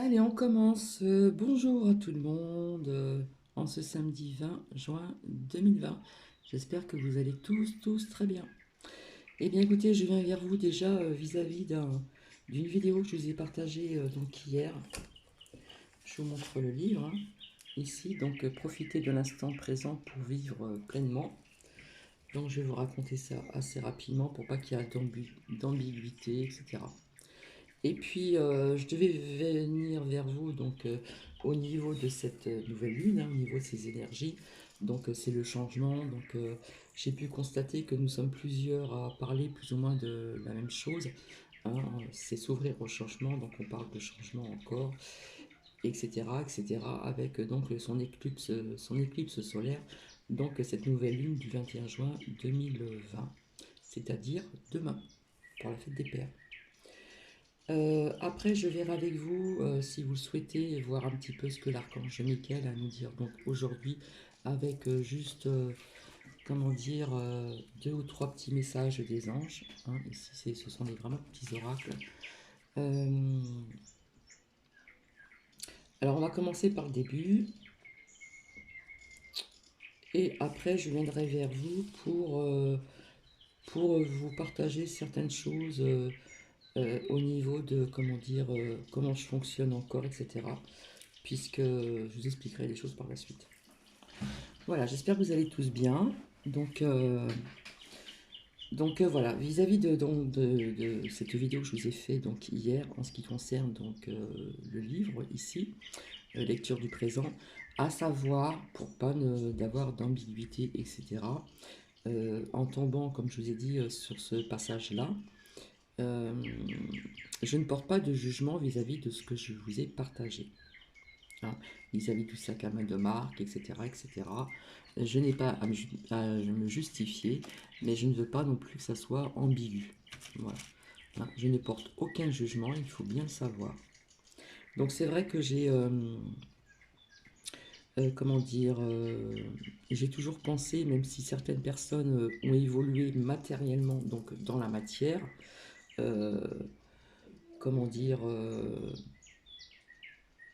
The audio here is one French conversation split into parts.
Allez, on commence. Bonjour à tout le monde en ce samedi 20 juin 2020. J'espère que vous allez tous très bien. Eh bien, écoutez, je viens vers vous déjà vis-à-vis d'une vidéo que je vous ai partagée donc hier. Je vous montre le livre ici. Donc, profitez de l'instant présent pour vivre pleinement. Donc, je vais vous raconter ça assez rapidement pour pas qu'il y ait d'ambiguïté, etc. Et puis, je devais venir vers vous donc au niveau de cette nouvelle lune, au niveau de ces énergies. Donc, c'est le changement. Donc, j'ai pu constater que nous sommes plusieurs à parler plus ou moins de la même chose, hein. C'est s'ouvrir au changement. Donc, on parle de changement encore, etc., etc. Avec donc son éclipse solaire. Donc, cette nouvelle lune du 21 juin 2020, c'est-à-dire demain, pour la fête des pères. Après, je verrai avec vous, si vous le souhaitez, voir un petit peu ce que l'archange Michael a à nous dire donc aujourd'hui, avec juste, comment dire, deux ou trois petits messages des anges, hein. Ici, ce sont des vraiment petits oracles. Euh, alors, on va commencer par le début, et après, je viendrai vers vous pour vous partager certaines choses au niveau de, comment dire, comment je fonctionne encore, etc. Puisque je vous expliquerai les choses par la suite. Voilà, j'espère que vous allez tous bien. Donc, voilà, vis-à-vis de cette vidéo que je vous ai fait donc hier en ce qui concerne donc le livre ici, lecture du présent, à savoir pour pas d'avoir d'ambiguïté, etc. En tombant, comme je vous ai dit, sur ce passage-là, euh, je ne porte pas de jugement vis-à-vis de ce que je vous ai partagé, hein, vis-à-vis du sac à main de marque, etc., etc. Je n'ai pas à me justifier, mais je ne veux pas non plus que ça soit ambigu. Voilà. Hein, je ne porte aucun jugement, il faut bien le savoir. Donc c'est vrai que comment dire, j'ai toujours pensé, même si certaines personnes ont évolué matériellement, donc dans la matière, euh, comment dire,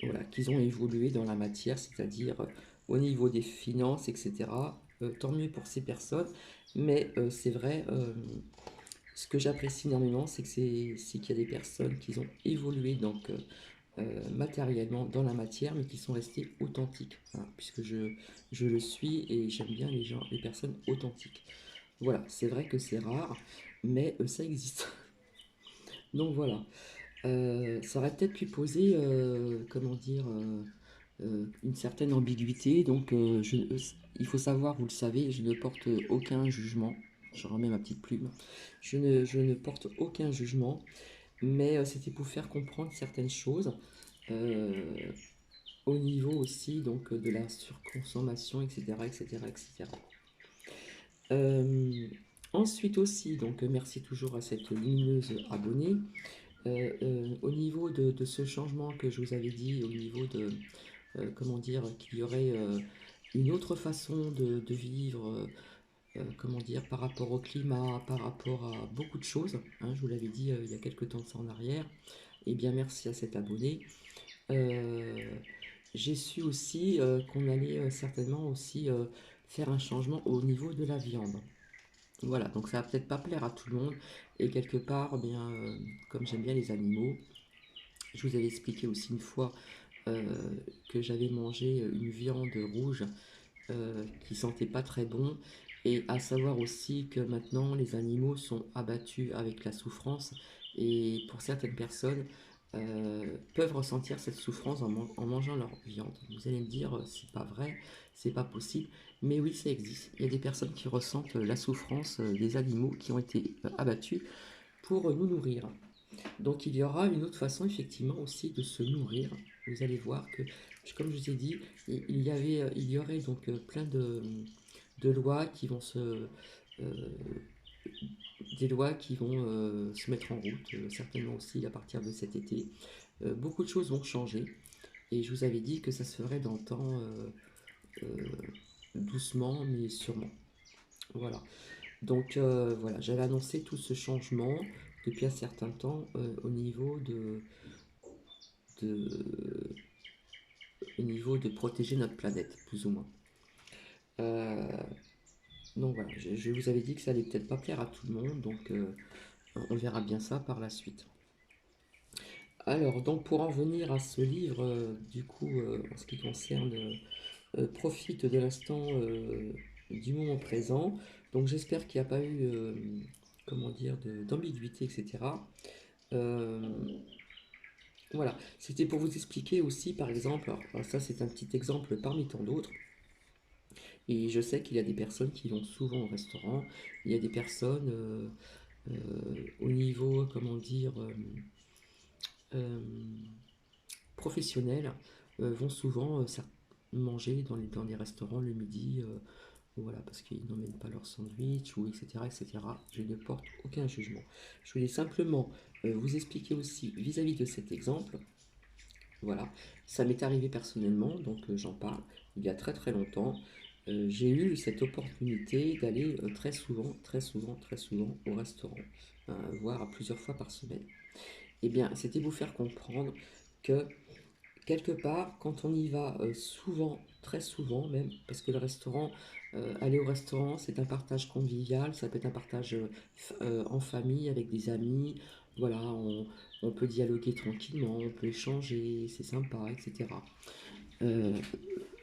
voilà, qu'ils ont évolué dans la matière, c'est-à-dire au niveau des finances, etc. Tant mieux pour ces personnes, mais c'est vrai, ce que j'apprécie énormément, c'est qu'il y a des personnes qui ont évolué donc matériellement dans la matière, mais qui sont restées authentiques, hein, puisque je le suis et j'aime bien les personnes authentiques. Voilà, c'est vrai que c'est rare, mais ça existe. Donc voilà. Ça aurait peut-être pu poser, comment dire, une certaine ambiguïté. Donc, il faut savoir, vous le savez, je ne porte aucun jugement. Je remets ma petite plume. Je ne porte aucun jugement, mais c'était pour faire comprendre certaines choses euh, au niveau aussi donc de la surconsommation, etc., etc., etc. Euh, Ensuite aussi, donc merci toujours à cette lumineuse abonnée. Au niveau de ce changement que je vous avais dit, au niveau de, comment dire, qu'il y aurait une autre façon de vivre, comment dire, par rapport au climat, par rapport à beaucoup de choses, hein, je vous l'avais dit il y a quelques temps de ça en arrière, et bien merci à cet abonné. Euh, j'ai su aussi qu'on allait certainement aussi faire un changement au niveau de la viande. Voilà, donc ça va peut-être pas plaire à tout le monde, et quelque part, eh bien, comme j'aime bien les animaux, je vous avais expliqué aussi une fois euh, que j'avais mangé une viande rouge qui sentait pas très bon. Et à savoir aussi que maintenant les animaux sont abattus avec la souffrance. Et pour certaines personnes, peuvent ressentir cette souffrance en mangeant leur viande. Vous allez me dire, c'est pas vrai, c'est pas possible. Mais oui, ça existe. Il y a des personnes qui ressentent la souffrance des animaux qui ont été abattus pour nous nourrir. Donc il y aura une autre façon effectivement aussi de se nourrir. Vous allez voir que, comme je vous ai dit, il y aurait donc plein de lois qui vont euh, des lois qui vont se mettre en route, certainement aussi à partir de cet été. Beaucoup de choses vont changer. Et je vous avais dit que ça se ferait dans le temps, euh, doucement mais sûrement. Voilà. Donc voilà, j'avais annoncé tout ce changement depuis un certain temps au niveau de, au niveau de protéger notre planète, plus ou moins. Euh, donc voilà, je vous avais dit que ça allait peut-être pas plaire à tout le monde, donc on verra bien ça par la suite. Alors, donc pour en venir à ce livre, du coup, en ce qui concerne Profite de l'instant du moment présent, donc j'espère qu'il n'y a pas eu, comment dire, d'ambiguïté, etc. Euh, voilà, c'était pour vous expliquer aussi, par exemple, alors ça c'est un petit exemple parmi tant d'autres, et je sais qu'il y a des personnes qui vont souvent au restaurant, il y a des personnes au niveau, comment dire, euh, professionnel, vont souvent manger dans les restaurants le midi, voilà, parce qu'ils n'emmènent pas leur sandwich, ou etc., etc. Je ne porte aucun jugement. Je voulais simplement vous expliquer aussi vis-à-vis de cet exemple. Voilà, ça m'est arrivé personnellement, donc j'en parle. Il y a très très longtemps, j'ai eu cette opportunité d'aller très souvent, très souvent, très souvent au restaurant, voire plusieurs fois par semaine. Eh bien, c'était vous faire comprendre que quelque part, quand on y va souvent, très souvent même, parce que le restaurant, aller au restaurant, c'est un partage convivial, ça peut être un partage en famille, avec des amis, voilà, on peut dialoguer tranquillement, on peut échanger, c'est sympa, etc. Euh,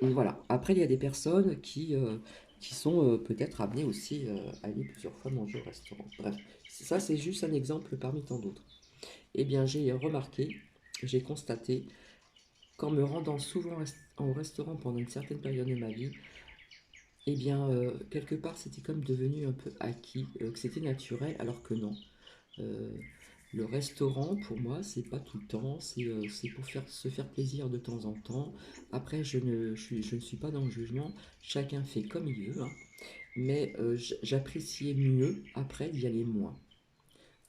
et voilà. Après, il y a des personnes qui sont peut-être amenées aussi à aller plusieurs fois manger au restaurant. Bref, ça c'est juste un exemple parmi tant d'autres. Eh bien, j'ai remarqué, j'ai constaté qu'en me rendant souvent au restaurant pendant une certaine période de ma vie, eh bien, quelque part, c'était comme devenu un peu acquis, que c'était naturel, alors que non. Euh, le restaurant, pour moi, c'est pas tout le temps, c'est pour se faire plaisir de temps en temps. Après, je ne suis pas dans le jugement, chacun fait comme il veut, hein. Mais j'appréciais mieux après d'y aller moins.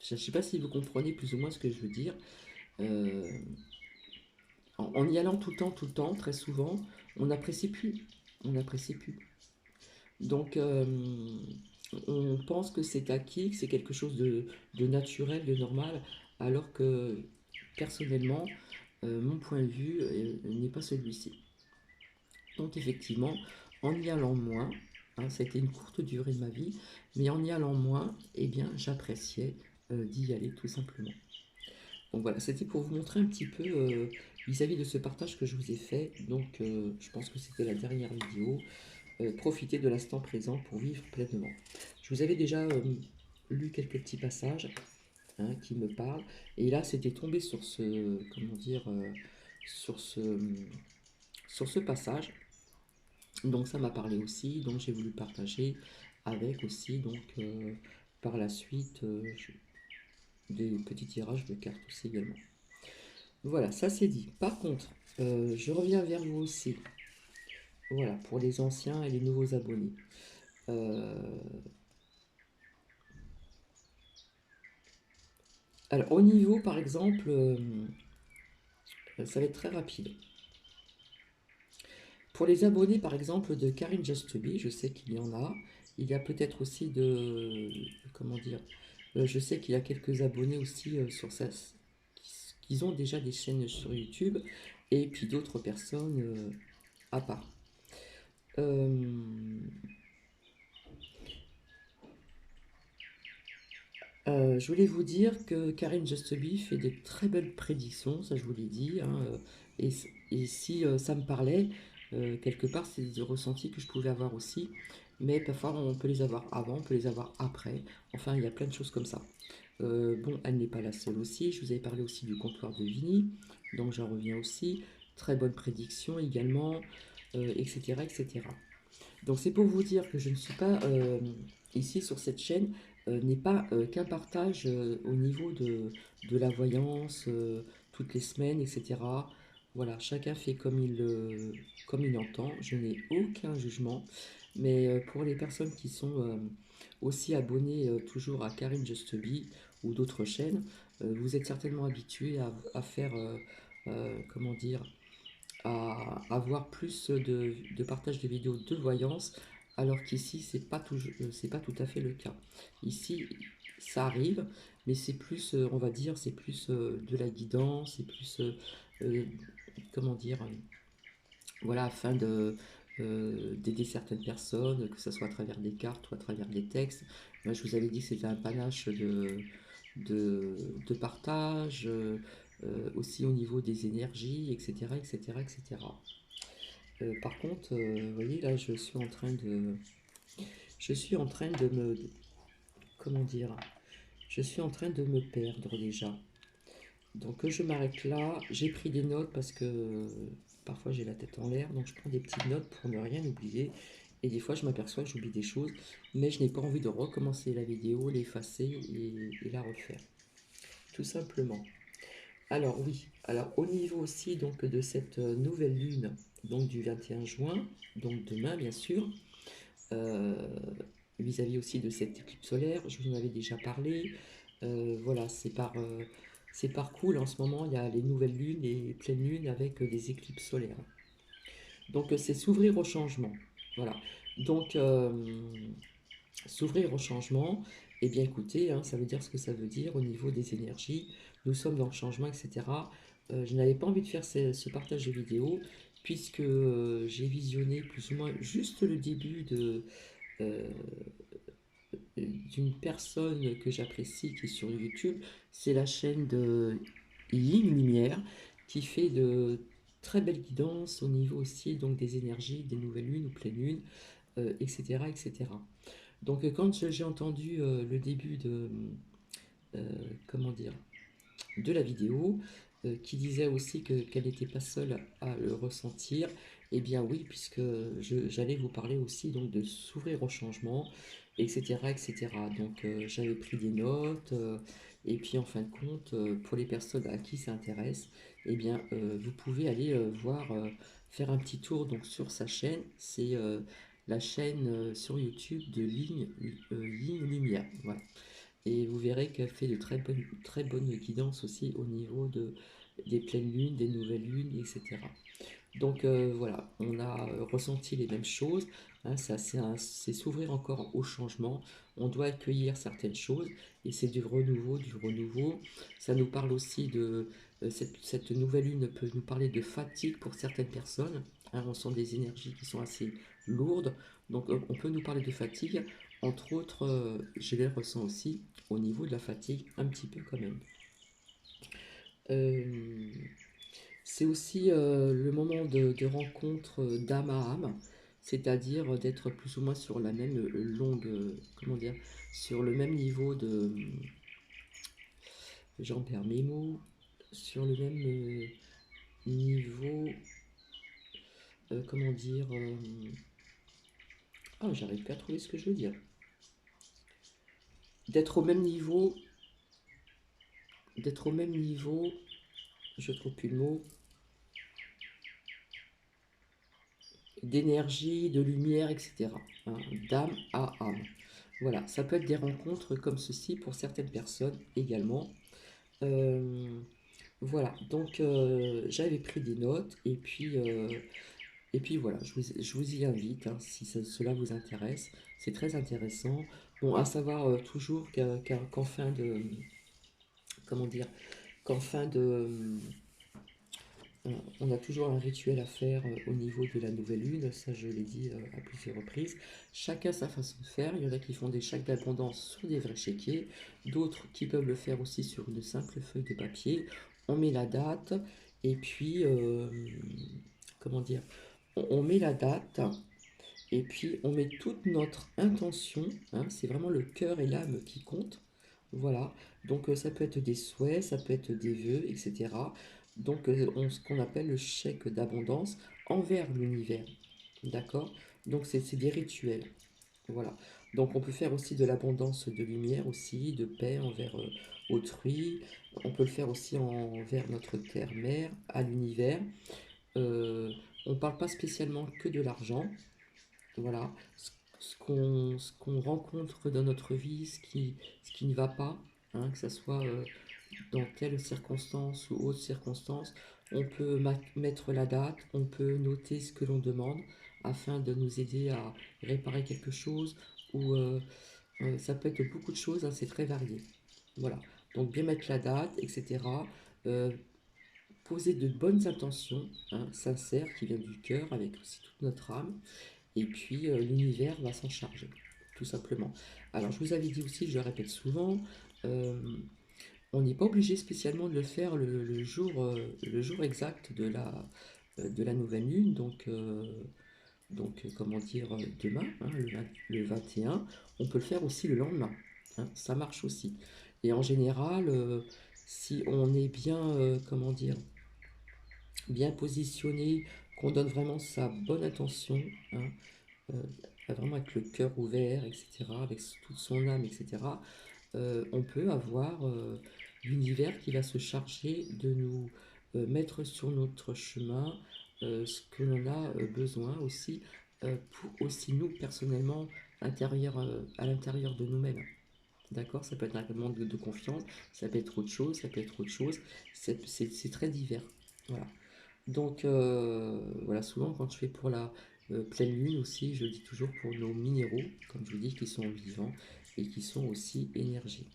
Je ne sais pas si vous comprenez plus ou moins ce que je veux dire. Euh, en y allant tout le temps, très souvent, on n'apprécie plus. On n'apprécie plus. Donc, on pense que c'est acquis, que c'est quelque chose de naturel, de normal, alors que personnellement, mon point de vue n'est pas celui-ci. Donc, effectivement, en y allant moins, hein, ça a été une courte durée de ma vie, mais en y allant moins, eh bien, j'appréciais d'y aller tout simplement. Donc voilà, c'était pour vous montrer un petit peu vis-à-vis de ce partage que je vous ai fait. Donc, je pense que c'était la dernière vidéo. Profiter de l'instant présent pour vivre pleinement. Je vous avais déjà lu quelques petits passages, hein, qui me parlent, et là c'était tombé sur ce, comment dire, sur ce, sur ce passage, donc ça m'a parlé aussi, donc j'ai voulu partager avec aussi, donc par la suite, des petits tirages de cartes aussi également. Voilà, ça c'est dit. Par contre, je reviens vers vous aussi, voilà, pour les anciens et les nouveaux abonnés. Euh, alors, au niveau, par exemple, ça va être très rapide. Pour les abonnés, par exemple, de Karine Just to Be, je sais qu'il y en a. Il y a peut-être aussi de... Comment dire, je sais qu'il y a quelques abonnés aussi sur ça, qui ont déjà des chaînes sur YouTube, et puis d'autres personnes à part. Euh, je voulais vous dire que Karine Just to Be fait de très belles prédictions, ça je vous l'ai dit, hein, et, et si ça me parlait, quelque part c'est des ressentis que je pouvais avoir aussi, mais parfois on peut les avoir avant, on peut les avoir après, enfin il y a plein de choses comme ça. Bon, elle n'est pas la seule aussi, je vous avais parlé aussi du comptoir de Vigny, donc j'en reviens aussi, très bonne prédiction également, etc., etc. Donc c'est pour vous dire que je ne suis pas ici sur cette chaîne, n'est pas qu'un partage au niveau de la voyance toutes les semaines, etc. Voilà, chacun fait comme il entend. Je n'ai aucun jugement. Mais pour les personnes qui sont aussi abonnées toujours à Karine Just Be ou d'autres chaînes, vous êtes certainement habitués à faire, comment dire, à avoir plus de partage de vidéos de voyance, alors qu'ici, c'est pas tout à fait le cas. Ici, ça arrive, mais c'est plus, on va dire, c'est plus de la guidance, c'est plus, euh, comment dire, voilà, afin d'aider certaines personnes, que ce soit à travers des cartes ou à travers des textes. Moi, je vous avais dit que c'était un panache de partage, aussi au niveau des énergies, etc., etc., etc. Par contre, vous voyez, là, je suis en train de me, comment dire, je suis en train de me perdre déjà. Donc je m'arrête là. J'ai pris des notes parce que parfois j'ai la tête en l'air, donc je prends des petites notes pour ne rien oublier. Et des fois je m'aperçois que j'oublie des choses, mais je n'ai pas envie de recommencer la vidéo, l'effacer et la refaire. Tout simplement. Alors oui, alors au niveau aussi donc de cette nouvelle lune, donc du 21 juin, donc demain bien sûr, euh, vis-à-vis aussi de cette éclipse solaire, je vous en avais déjà parlé. Voilà, c'est par cool en ce moment, il y a les nouvelles lunes, les pleines lunes avec des éclipses solaires. Donc c'est s'ouvrir au changement. Voilà. Donc s'ouvrir au changement, et bien écoutez, hein, ça veut dire ce que ça veut dire au niveau des énergies. Nous sommes dans le changement, etc. Je n'avais pas envie de faire ce partage de vidéo puisque j'ai visionné plus ou moins juste le début euh, d'une personne que j'apprécie qui est sur YouTube. C'est la chaîne de Ying Lumière qui fait de très belles guidances au niveau aussi donc des énergies, des nouvelles lunes ou pleines lunes, etc., etc. Donc quand j'ai entendu le début de comment dire de la vidéo qui disait aussi qu'elle n'était pas seule à le ressentir, et eh bien oui, puisque j'allais vous parler aussi donc de s'ouvrir au changement, etc. etc. Donc j'avais pris des notes, et puis en fin de compte, pour les personnes à qui ça intéresse, et eh bien vous pouvez aller voir, faire un petit tour donc sur sa chaîne, c'est la chaîne sur YouTube de Ligne Lumière. Voilà. Et vous verrez qu'elle fait de très bonnes guidances aussi au niveau des pleines lunes, des nouvelles lunes, etc. Donc voilà, on a ressenti les mêmes choses, hein, c'est s'ouvrir encore au changement, on doit accueillir certaines choses, et c'est du renouveau, du renouveau. Ça nous parle aussi de, cette nouvelle lune peut nous parler de fatigue pour certaines personnes, hein, on sent des énergies qui sont assez lourdes, donc on peut nous parler de fatigue, entre autres, je les ressens aussi au niveau de la fatigue, un petit peu quand même. Euh, c'est aussi le moment de rencontre d'âme à âme, c'est-à-dire d'être plus ou moins sur la même longue, comment dire, sur le même niveau de, j'en perds mes mots, sur le même niveau, comment dire, ah, j'arrive pas à trouver ce que je veux dire, d'être au même niveau, d'être au même niveau, je trouve plus le mot, d'énergie, de lumière, etc. Hein, d'âme à âme. Voilà, ça peut être des rencontres comme ceci pour certaines personnes également. Euh, voilà, donc j'avais pris des notes et puis voilà, je vous y invite hein, si cela vous intéresse. C'est très intéressant. Bon, à savoir toujours qu'en fin de, comment dire, qu'en fin de, on a toujours un rituel à faire au niveau de la nouvelle lune, ça je l'ai dit à plusieurs reprises. Chacun sa façon de faire, il y en a qui font des chèques d'abondance sur des vrais chéquiers, d'autres qui peuvent le faire aussi sur une simple feuille de papier. On met la date et puis, comment dire, on met la date et puis on met toute notre intention, hein, c'est vraiment le cœur et l'âme qui comptent. Voilà, donc ça peut être des souhaits, ça peut être des vœux, etc. Donc ce qu'on appelle le chèque d'abondance envers l'univers. D'accord. Donc c'est des rituels. Voilà. Donc on peut faire aussi de l'abondance de lumière aussi, de paix envers autrui. On peut le faire aussi envers notre terre-mère, à l'univers. Euh, on ne parle pas spécialement que de l'argent. Voilà, ce qu'on rencontre dans notre vie, ce qui ne va pas, hein, que ce soit dans telle circonstance ou autre circonstance, on peut mettre la date, on peut noter ce que l'on demande afin de nous aider à réparer quelque chose ou Ça peut être beaucoup de choses, hein, c'est très varié. Voilà. Donc bien mettre la date, etc. Euh, Poser de bonnes intentions, hein, sincères, qui viennent du cœur, avec aussi toute notre âme. Et puis l'univers va s'en charger, tout simplement. Alors je vous avais dit aussi, je le répète souvent, euh, on n'est pas obligé spécialement de le faire le jour exact de la nouvelle lune, donc comment dire, demain, hein, le 21. On peut le faire aussi le lendemain, hein, ça marche aussi. Et en général, si on est bien, comment dire, bien positionné, qu'on donne vraiment sa bonne attention, hein, euh, vraiment avec le cœur ouvert, etc., avec toute son âme, etc., on peut avoir l'univers qui va se charger de nous mettre sur notre chemin ce que l'on a besoin aussi, pour aussi nous, personnellement, à l'intérieur de nous-mêmes. D'accord. Ça peut être un manque de confiance, ça peut être autre chose, ça peut être autre chose, c'est très divers. Voilà. Donc voilà, souvent quand je fais pour la pleine lune aussi, je le dis toujours pour nos minéraux, comme je vous dis, qui sont vivants et qui sont aussi énergie.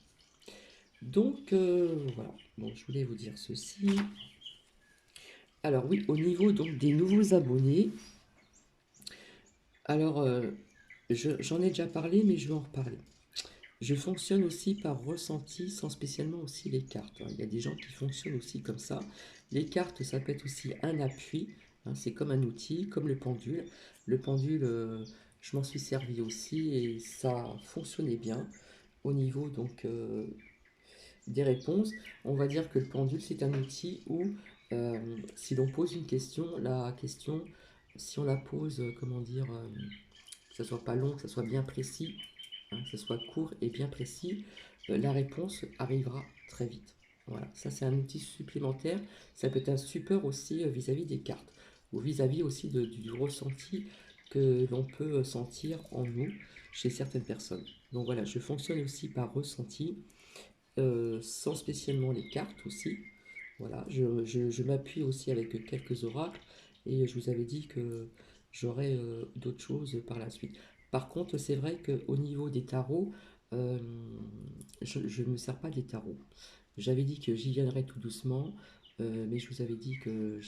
Donc voilà, bon, je voulais vous dire ceci. Alors oui, au niveau donc des nouveaux abonnés, alors j'en ai déjà parlé, mais je vais en reparler. Je fonctionne aussi par ressenti, sans spécialement aussi les cartes, hein. Il y a des gens qui fonctionnent aussi comme ça. Les cartes, ça peut être aussi un appui, hein, c'est comme un outil, comme le pendule. Le pendule, je m'en suis servi aussi et ça fonctionnait bien au niveau donc des réponses. On va dire que le pendule, c'est un outil où, si l'on pose une question, la question, si on la pose, comment dire, que ça soit pas long, que ça soit bien précis, hein, que ce soit court et bien précis, la réponse arrivera très vite. Voilà, ça c'est un outil supplémentaire. Ça peut être un support aussi vis-à-vis des cartes, ou vis-à-vis aussi du ressenti que l'on peut sentir en nous chez certaines personnes. Donc voilà, je fonctionne aussi par ressenti, sans spécialement les cartes aussi. Voilà, je m'appuie aussi avec quelques oracles et je vous avais dit que j'aurais d'autres choses par la suite. Par contre, c'est vrai qu'au niveau des tarots, euh, je ne me sers pas des tarots. J'avais dit que j'y viendrais tout doucement, mais je vous avais dit que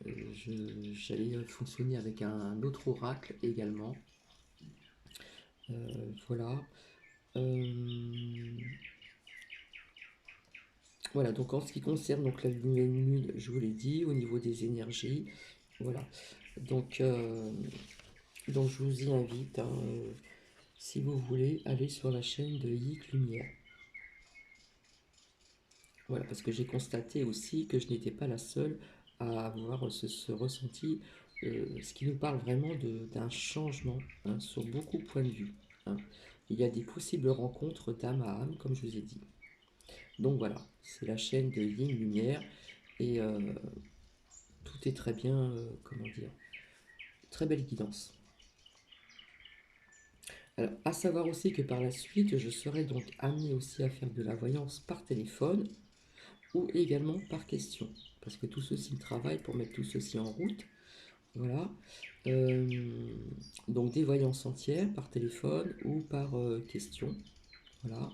j'allais fonctionner avec un autre oracle également. Voilà. Euh, Voilà, donc en ce qui concerne donc la nouvelle lune, je vous l'ai dit, au niveau des énergies, voilà. Donc, donc je vous y invite, hein, si vous voulez, aller sur la chaîne de Yik Lumière. Voilà, parce que j'ai constaté aussi que je n'étais pas la seule à avoir ce ressenti, ce qui nous parle vraiment d'un changement, hein, sur beaucoup de points de vue, hein. Il y a des possibles rencontres d'âme à âme, comme je vous ai dit. Donc voilà, c'est la chaîne de Yin Lumière et tout est très bien, comment dire, très belle guidance. Alors, à savoir aussi que par la suite, je serai donc amené aussi à faire de la voyance par téléphone ou également par question, parce que tout ceci me travaille pour mettre tout ceci en route. Voilà. Euh, donc des voyances entières par téléphone ou par question. Voilà.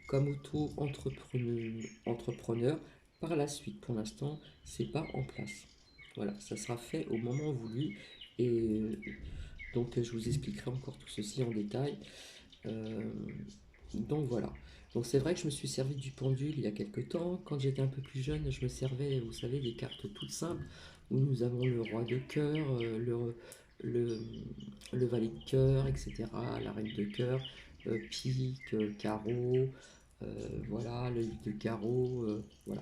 Comme auto-entrepreneur par la suite. Pour l'instant, c'est pas en place. Voilà, ça sera fait au moment voulu et donc je vous expliquerai encore tout ceci en détail. Euh, donc voilà. Donc c'est vrai que je me suis servi du pendule il y a quelques temps. Quand j'étais un peu plus jeune, je me servais, vous savez, des cartes toutes simples où nous avons le roi de cœur, le, le valet de cœur, etc., la reine de cœur, pique, carreau, voilà, le 8 de carreau, voilà.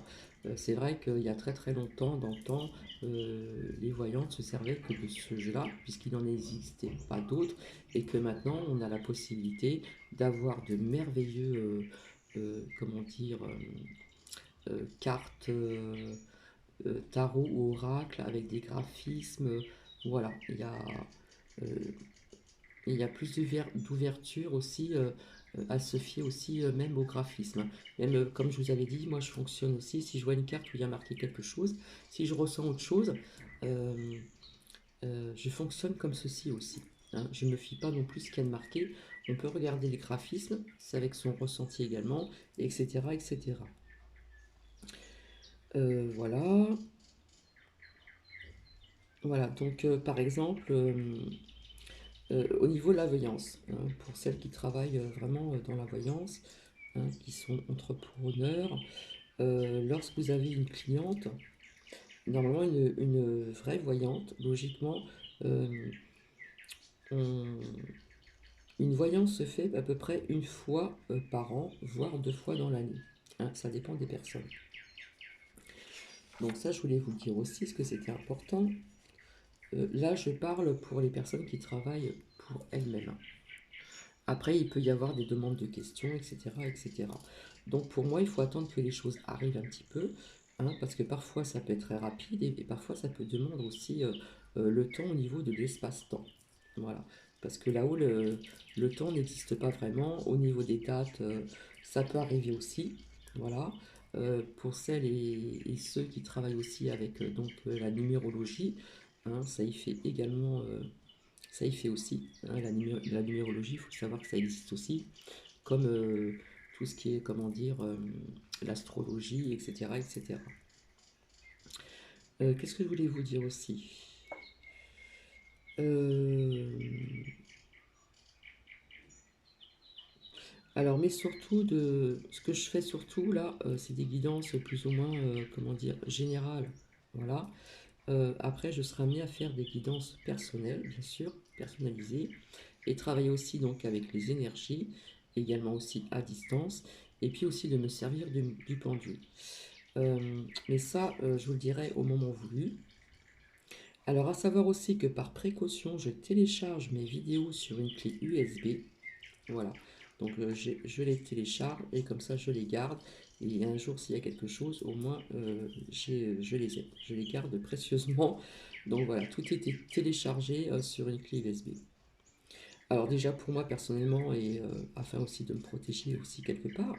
C'est vrai qu'il y a très très longtemps, dans le temps, les voyantes se servaient que de ce jeu-là, puisqu'il n'en existait pas d'autres, et que maintenant on a la possibilité d'avoir de merveilleux, comment dire, cartes, tarot ou oracle avec des graphismes. Voilà, euh, il y a plus d'ouverture aussi, à se fier aussi, même au graphisme. Même comme je vous avais dit, moi je fonctionne aussi, si je vois une carte où il y a marqué quelque chose, si je ressens autre chose, euh, je fonctionne comme ceci aussi. hein. Je ne me fie pas non plus à ce qu'il y a de marqué. On peut regarder les graphismes, c'est avec son ressenti également, etc. etc. Voilà. Voilà, donc par exemple, au niveau de la voyance, hein, pour celles qui travaillent vraiment dans la voyance, hein, qui sont entrepreneurs, lorsque vous avez une cliente, normalement une vraie voyante, logiquement, euh, on- une voyance se fait à peu près une fois par an, voire 2 fois dans l'année, hein, ça dépend des personnes. Donc ça, je voulais vous le dire aussi, parce que c'était important. Là, je parle pour les personnes qui travaillent pour elles-mêmes. Après, il peut y avoir des demandes de questions, etc., etc. Donc pour moi, il faut attendre que les choses arrivent un petit peu, hein, parce que parfois ça peut être très rapide et parfois ça peut demander aussi le temps au niveau de l'espace-temps. Voilà. Parce que là-haut, le temps n'existe pas vraiment. Au niveau des dates, ça peut arriver aussi. Voilà. Pour celles et ceux qui travaillent aussi avec la numérologie, hein, ça y fait également. Ça y fait aussi, hein, la numérologie, il faut savoir que ça existe aussi, comme tout ce qui est, comment dire, l'astrologie, etc. etc. Qu'est-ce que je voulais vous dire aussi? Euh, alors, mais surtout, ce que je fais surtout là, c'est des guidances plus ou moins, comment dire, générales. Voilà. Après, je serai amené à faire des guidances personnelles, bien sûr, personnalisées, et travailler aussi donc avec les énergies, également aussi à distance, et puis aussi de me servir du pendule. Mais ça, je vous le dirai au moment voulu. Alors, à savoir aussi que par précaution, je télécharge mes vidéos sur une clé USB. Voilà. Donc, je les télécharge et comme ça, je les garde. Et un jour, s'il y a quelque chose, au moins, je les ai. Je les garde précieusement. Donc voilà, tout était téléchargé sur une clé USB. Alors déjà pour moi personnellement et afin aussi de me protéger aussi quelque part,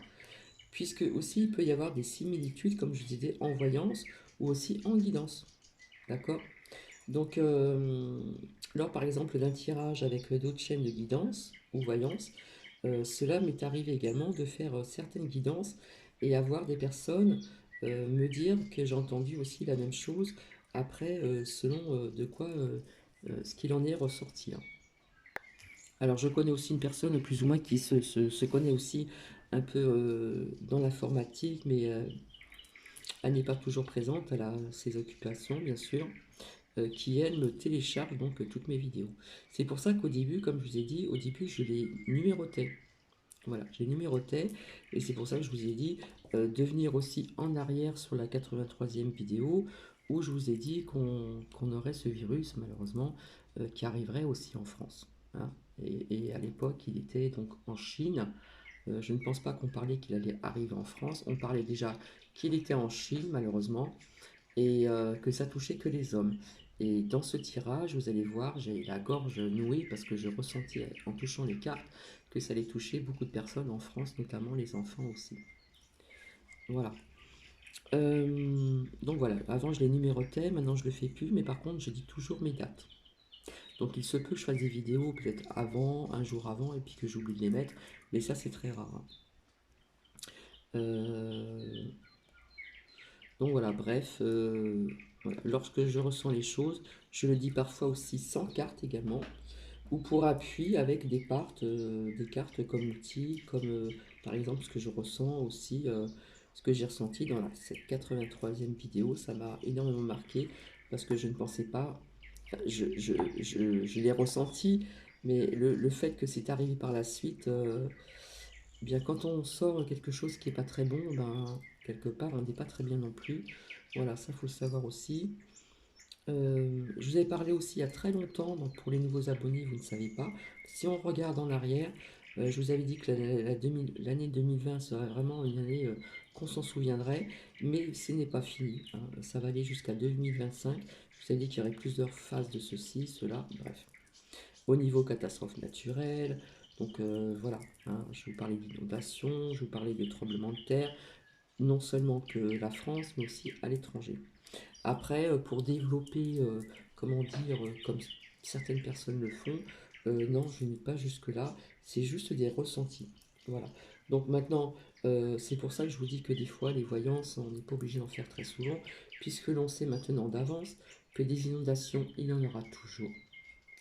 puisque aussi il peut y avoir des similitudes, comme je disais, en voyance ou aussi en guidance. D'accord. Donc, lors par exemple d'un tirage avec d'autres chaînes de guidance ou voyance, cela m'est arrivé également de faire certaines guidances et avoir des personnes me dire que j'ai entendu aussi la même chose après, selon de quoi ce qu'il en est ressorti, hein. Alors, je connais aussi une personne plus ou moins qui se connaît aussi un peu dans l'informatique, mais elle n'est pas toujours présente, elle a ses occupations, bien sûr, qui, elle, me télécharge donc toutes mes vidéos. C'est pour ça qu'au début, comme je vous ai dit, au début, je les numérotais. Voilà, je les numérotais, et c'est pour ça que je vous ai dit de venir aussi en arrière sur la 83e vidéo, où je vous ai dit qu'on aurait ce virus, malheureusement, qui arriverait aussi en France, hein. Et à l'époque, il était donc en Chine. Je ne pense pas qu'on parlait qu'il allait arriver en France. On parlait déjà qu'il était en Chine, malheureusement, et que ça touchait que les hommes. Et dans ce tirage, vous allez voir, j'ai la gorge nouée parce que je ressentais en touchant les cartes que ça allait toucher beaucoup de personnes en France, notamment les enfants aussi. Voilà. Donc voilà, avant je les numérotais, maintenant je le fais plus, mais par contre je dis toujours mes dates. Donc il se peut que je fasse des vidéos peut-être avant, un jour avant, et puis que j'oublie de les mettre, mais ça c'est très rare, hein. Euh, Donc voilà, bref, voilà. Lorsque je ressens les choses, je le dis parfois aussi sans carte également, ou pour appui avec des cartes comme outil, comme par exemple ce que je ressens aussi, ce que j'ai ressenti dans cette 83e vidéo, ça m'a énormément marqué parce que je ne pensais pas, enfin, je l'ai ressenti, mais le fait que c'est arrivé par la suite, bien, quand on sort quelque chose qui est pas très bon, ben, quelque part, on n'est pas très bien non plus. Voilà, ça faut le savoir aussi. Je vous avais parlé aussi il y a très longtemps, donc pour les nouveaux abonnés, vous ne savez pas. Si on regarde en arrière, je vous avais dit que l'année 2020 serait vraiment une année qu'on s'en souviendrait, mais ce n'est pas fini, hein. Ça va aller jusqu'à 2025. Je vous avais dit qu'il y aurait plusieurs phases de ceci, cela, bref. Au niveau catastrophe naturelle, donc voilà, hein, je vous parlais d'inondation, je vous parlais de tremblements de terre, non seulement que la France, mais aussi à l'étranger. Après, pour développer, comment dire, comme certaines personnes le font, Non, je n'ai pas jusque-là, c'est juste des ressentis. Voilà. Donc maintenant, c'est pour ça que je vous dis que des fois, les voyances, on n'est pas obligé d'en faire très souvent, puisque l'on sait maintenant d'avance que des inondations, il y en aura toujours.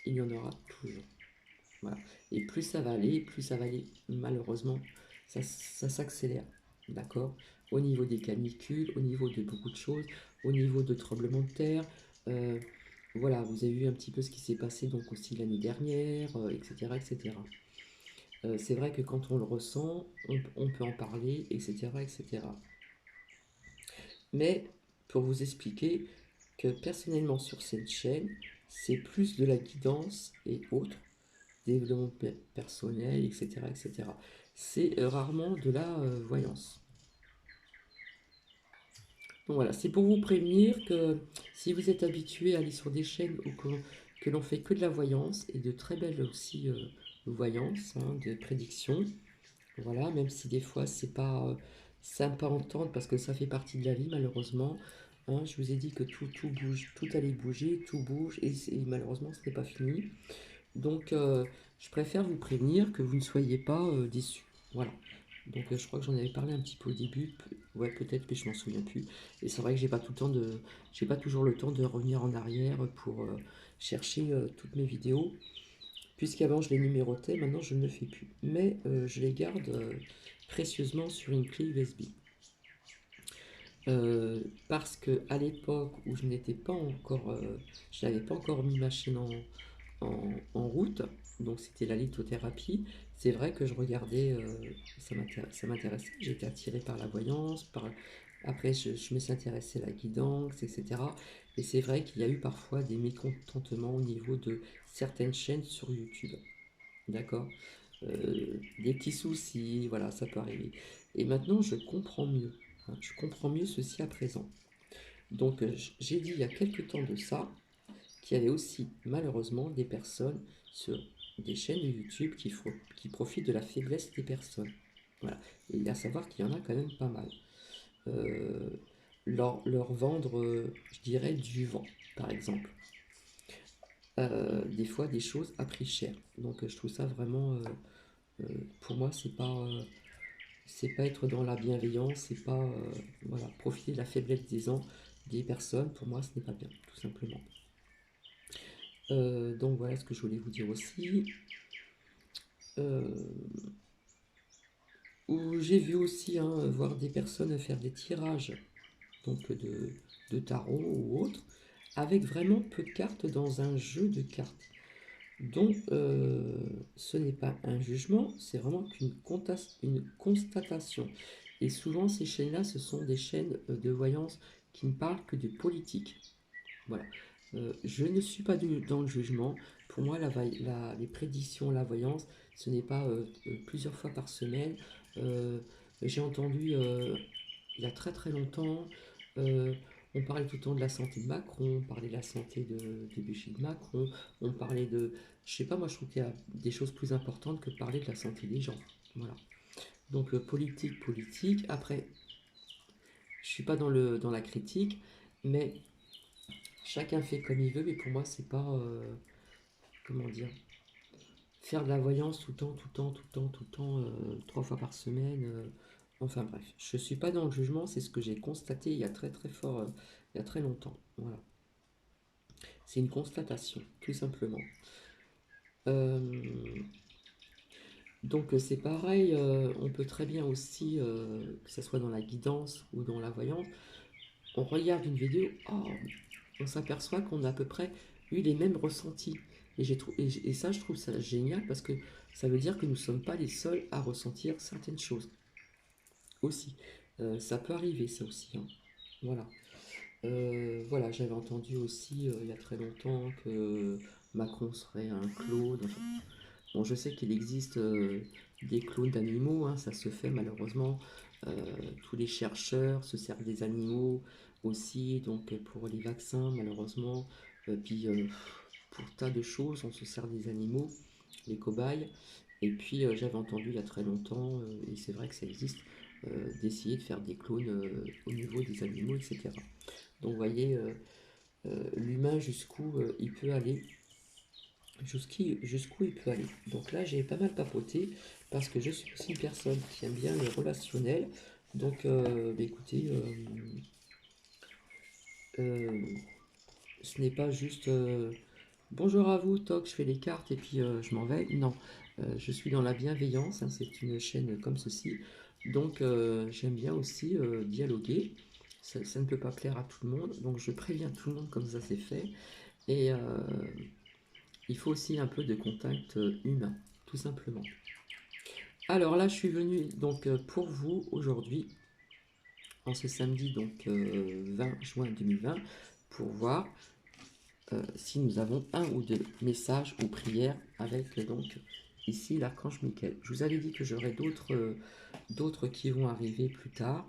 Il y en aura toujours. Voilà. Et plus ça va aller, malheureusement, ça s'accélère. D'accord? Au niveau des canicules, au niveau de beaucoup de choses, au niveau de tremblements de terre. euh, voilà, vous avez vu un petit peu ce qui s'est passé donc aussi l'année dernière, etc., etc. C'est vrai que quand on le ressent, on peut en parler, etc., etc. Mais pour vous expliquer que personnellement sur cette chaîne, c'est plus de la guidance et autres, développement personnel, etc., etc. C'est rarement de la voyance. Donc voilà, c'est pour vous prévenir que si vous êtes habitué à aller sur des chaînes où que l'on fait que de la voyance et de très belles aussi voyances, hein, de prédictions, voilà, même si des fois c'est pas sympa à entendre parce que ça fait partie de la vie malheureusement. Hein, je vous ai dit que tout bouge, tout allait bouger, tout bouge et malheureusement ce n'est pas fini. Donc je préfère vous prévenir que vous ne soyez pas déçus. Voilà. Donc je crois que j'en avais parlé un petit peu au début, ouais peut-être mais je m'en souviens plus. Et c'est vrai que j'ai pas toujours le temps de revenir en arrière pour chercher toutes mes vidéos. Puisqu'avant je les numérotais, maintenant je ne le fais plus. Mais je les garde précieusement sur une clé USB. Parce que à l'époque où je n'étais pas encore, je n'avais pas encore mis ma chaîne en route, donc c'était la lithothérapie, c'est vrai que je regardais, ça m'intéressait, j'étais attiré par la voyance, après je me suis intéressé à la guidance, etc. Et c'est vrai qu'il y a eu parfois des mécontentements au niveau de certaines chaînes sur YouTube. D'accord? Des petits soucis, voilà, ça peut arriver. Et maintenant, je comprends mieux. Hein, je comprends mieux ceci à présent. Donc, j'ai dit il y a quelques temps de ça qu'il y avait aussi, malheureusement, des personnes sur des chaînes de YouTube qui profitent de la faiblesse des personnes. Voilà. Et à savoir qu'il y en a quand même pas mal. Euh, leur vendre, je dirais, du vent, par exemple. Des fois, des choses à prix cher. Donc, je trouve ça vraiment pour moi, c'est pas être dans la bienveillance, c'est pas voilà, profiter de la faiblesse des personnes. Pour moi, ce n'est pas bien, tout simplement. Donc voilà ce que je voulais vous dire aussi. Euh, Où j'ai vu aussi hein, voir des personnes faire des tirages donc de tarot ou autre, avec vraiment peu de cartes dans un jeu de cartes. Donc, ce n'est pas un jugement, c'est vraiment une constatation. Et souvent, ces chaînes-là, ce sont des chaînes de voyance qui ne parlent que de politique. Voilà. Je ne suis pas dans le jugement. Pour moi, les prédictions, la voyance, ce n'est pas plusieurs fois par semaine. Euh, j'ai entendu il y a très très longtemps, euh, on parlait tout le temps de la santé de Macron, on parlait de la santé des bûchers de Macron, on parlait de... Je sais pas, moi je trouve qu'il y a des choses plus importantes que de parler de la santé des gens. Voilà. Donc politique, politique. Après, je suis pas dans la critique, mais chacun fait comme il veut, mais pour moi c'est pas... comment dire, faire de la voyance tout le temps, tout le temps, tout le temps, tout le temps, 3 fois par semaine. Enfin bref, je suis pas dans le jugement, c'est ce que j'ai constaté il y a très très fort, il y a très longtemps. Voilà, c'est une constatation, tout simplement. Euh, donc c'est pareil, on peut très bien aussi, que ce soit dans la guidance ou dans la voyance, on regarde une vidéo, oh, on s'aperçoit qu'on a à peu près eu les mêmes ressentis. Et ça, je trouve ça génial parce que ça veut dire que nous ne sommes pas les seuls à ressentir certaines choses aussi. Ça peut arriver, ça aussi. Hein. Voilà. Voilà, j'avais entendu aussi il y a très longtemps que Macron serait un clone. Enfin, bon, je sais qu'il existe des clones d'animaux, hein, ça se fait malheureusement. Tous les chercheurs se servent des animaux aussi, donc pour les vaccins malheureusement. Puis pour tas de choses, on se sert des animaux, les cobayes. Et puis j'avais entendu il y a très longtemps, et c'est vrai que ça existe, d'essayer de faire des clones au niveau des animaux, etc. Donc vous voyez, l'humain jusqu'où il peut aller jusqu'où il peut aller. Donc là, j'ai pas mal papoté parce que je suis aussi une personne qui aime bien le relationnel. Donc, bah, écoutez, euh, ce n'est pas juste bonjour à vous, toc, je fais les cartes et puis je m'en vais. Non, je suis dans la bienveillance, hein, c'est une chaîne comme ceci. Donc, j'aime bien aussi dialoguer. Ça ne peut pas plaire à tout le monde, donc je préviens tout le monde comme ça c'est fait. Et il faut aussi un peu de contact humain, tout simplement. Alors là, je suis venu donc pour vous aujourd'hui, en ce samedi donc 20 juin 2020, pour voir si nous avons un ou deux messages ou prières avec donc ici l'archange Michael. Je vous avais dit que j'aurai d'autres qui vont arriver plus tard.